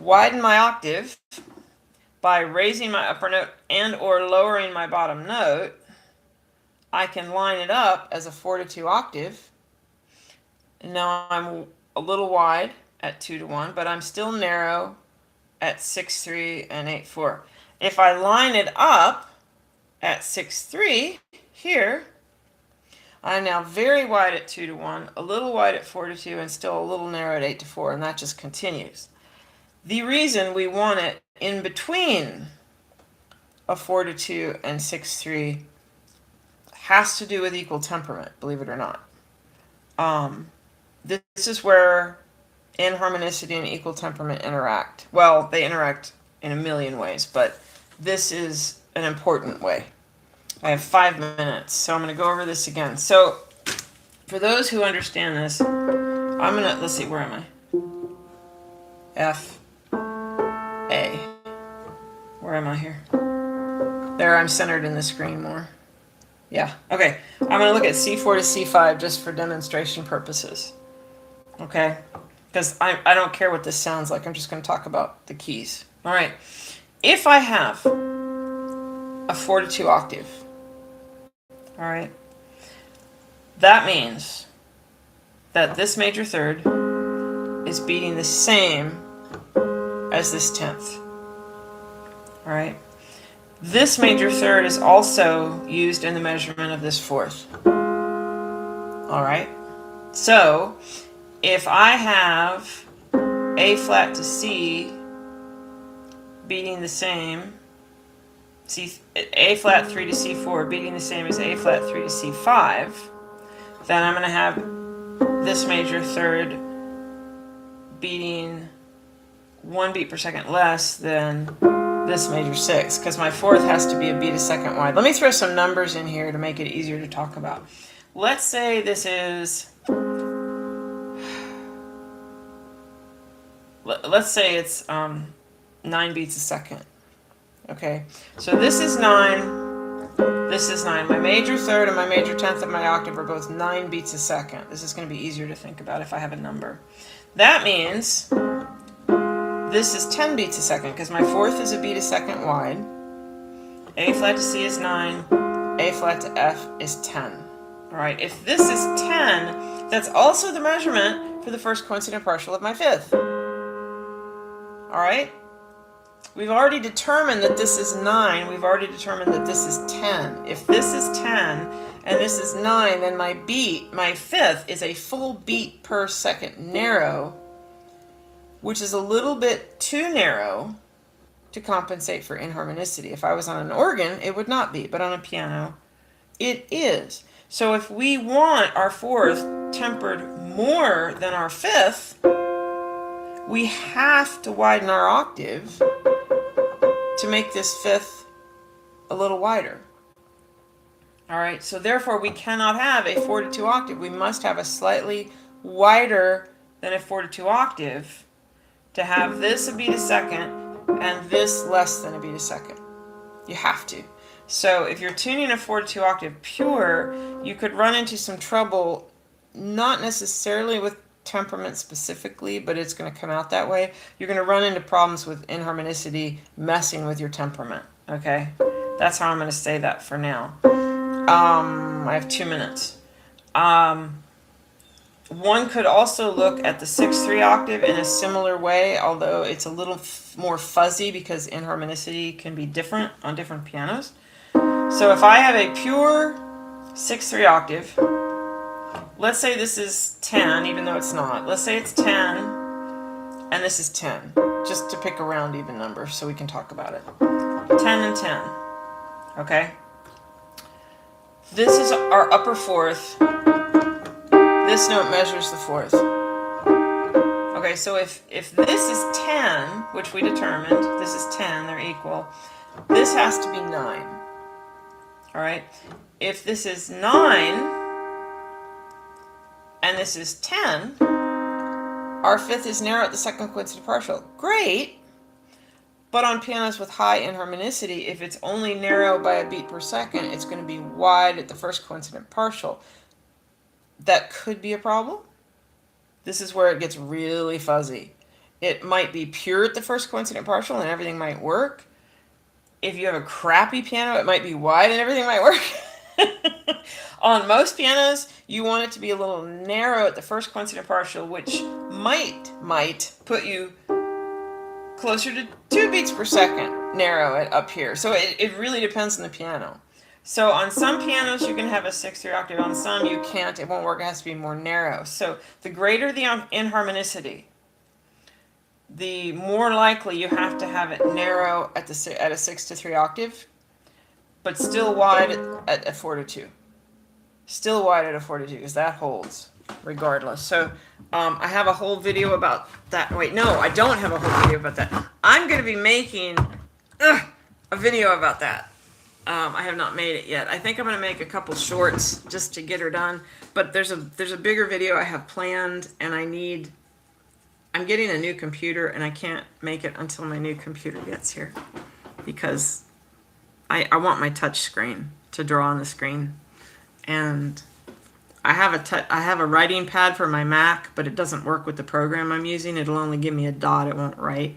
Speaker 1: widen my octave by raising my upper note and or lowering my bottom note, I can line it up as a 4-2 octave. And now I'm a little wide at 2-1, but I'm still narrow at 6-3 and 8-4. If I line it up at 6-3 here, I'm now very wide at 2-1, a little wide at 4-2, and still a little narrow at 8-4, and that just continues. The reason we want it in between a 4-2 and 6-3 has to do with equal temperament, believe it or not. This is where inharmonicity and equal temperament interact. Well, they interact in a million ways, but this is an important way. I have 5 minutes, so I'm going to go over this again. So, for those who understand this, I'm going to, let's see, where am I? F, A. Where am I here? There, I'm centered in the screen more. Yeah, okay. I'm going to look at C4 to C5 just for demonstration purposes. Okay? Because I don't care what this sounds like. I'm just going to talk about the keys. All right. If I have a 4-2 octave, all right, that means that this major third is beating the same as this 10th. All right. This major third is also used in the measurement of this fourth. All right. So if I have A flat to C beating the same, A flat 3 to C4 beating the same as A flat 3 to C5, then I'm going to have this major third beating 1 beat per second less than this major 6, because my fourth has to be a beat a second wide. Let me throw some numbers in here to make it easier to talk about. Let's say this is, let's say it's 9 beats a second. Okay, so this is 9, this is 9. My major third and my major 10th of my octave are both 9 beats a second. This is going to be easier to think about if I have a number. That means this is 10 beats a second, because my fourth is a beat a second wide. A flat to C is 9, A flat to F is 10. All right, if this is 10, that's also the measurement for the first coincident partial of my fifth. All right? We've already determined that this is 9. We've already determined that this is 10. If this is 10 and this is 9, then my beat, my fifth, is a full beat per second narrow, which is a little bit too narrow to compensate for inharmonicity. If I was on an organ, it would not be, but on a piano, it is. So if we want our fourth tempered more than our fifth, we have to widen our octave to make this fifth a little wider. All right, so therefore we cannot have a 4-2 octave. We must have a slightly wider than a 4-2 octave to have this a beat a second and this less than a beat a second. You have to. So if you're tuning a 4-2 octave pure, you could run into some trouble, not necessarily with temperament specifically, but it's going to come out that way. You're going to run into problems with inharmonicity messing with your temperament. Okay? That's how I'm going to say that for now. I have 2 minutes. One could also look at the 6-3 octave in a similar way, although it's a little more fuzzy because inharmonicity can be different on different pianos. So if I have a pure 6-3 octave, let's say this is 10, even though it's not. Let's say it's 10, and this is 10, just to pick a round even number so we can talk about it. 10 and 10. Okay? This is our upper fourth. This note measures the fourth. Okay, so if this is 10, which we determined, this is 10, they're equal, this has to be 9. All right? If this is 9 and this is 10, our fifth is narrow at the second coincident partial. Great! But on pianos with high inharmonicity, if it's only narrow by a beat per second, it's going to be wide at the first coincident partial. That could be a problem. This is where it gets really fuzzy. It might be pure at the first coincident partial and everything might work. If you have a crappy piano, it might be wide and everything might work. On most pianos, you want it to be a little narrow at the first coincident partial, which might put you closer to 2 beats per second narrow it up here. So it really depends on the piano. So on some pianos you can have a 6/3 octave, on some you can't, it won't work, it has to be more narrow. So the greater the inharmonicity, the more likely you have to have it narrow at a 6/3 octave, but still wide at a 4/2. Still wide at a 4/2, because that holds regardless. So I have a whole video about that. Wait, no, I don't have a whole video about that. I'm going to be making a video about that. I have not made it yet. I think I'm going to make a couple shorts just to get her done. But there's a bigger video I have planned, and I'm getting a new computer, and I can't make it until my new computer gets here, because I want my touch screen to draw on the screen. And I have a writing pad for my Mac, but it doesn't work with the program I'm using. It'll only give me a dot, it won't write.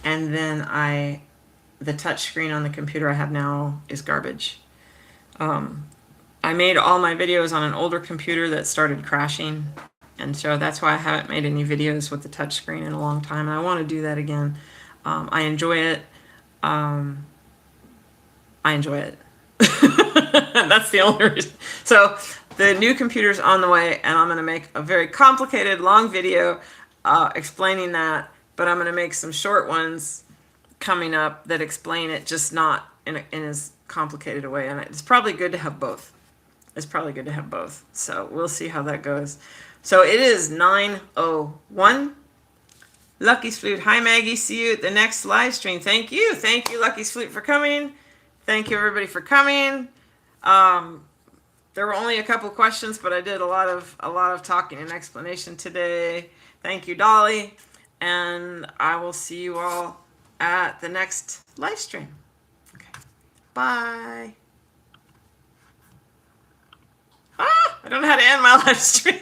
Speaker 1: And then the touch screen on the computer I have now is garbage. I made all my videos on an older computer that started crashing, and so that's why I haven't made any videos with the touch screen in a long time, and I want to do that again. I enjoy it. That's the only reason. So the new computer's on the way, and I'm going to make a very complicated, long video explaining that, but I'm going to make some short ones coming up that explain it, just not in as complicated a way. And it's probably good to have both. So we'll see how that goes. So it is 9:01. Lucky's Flute. Hi, Maggie. See you at the next live stream. Thank you, Lucky's Flute, for coming. Thank you, everybody, for coming. There were only a couple questions, but I did a lot of talking and explanation today. Thank you, Dolly, and I will see you all at the next live stream. Okay, bye. I don't know how to end my live stream.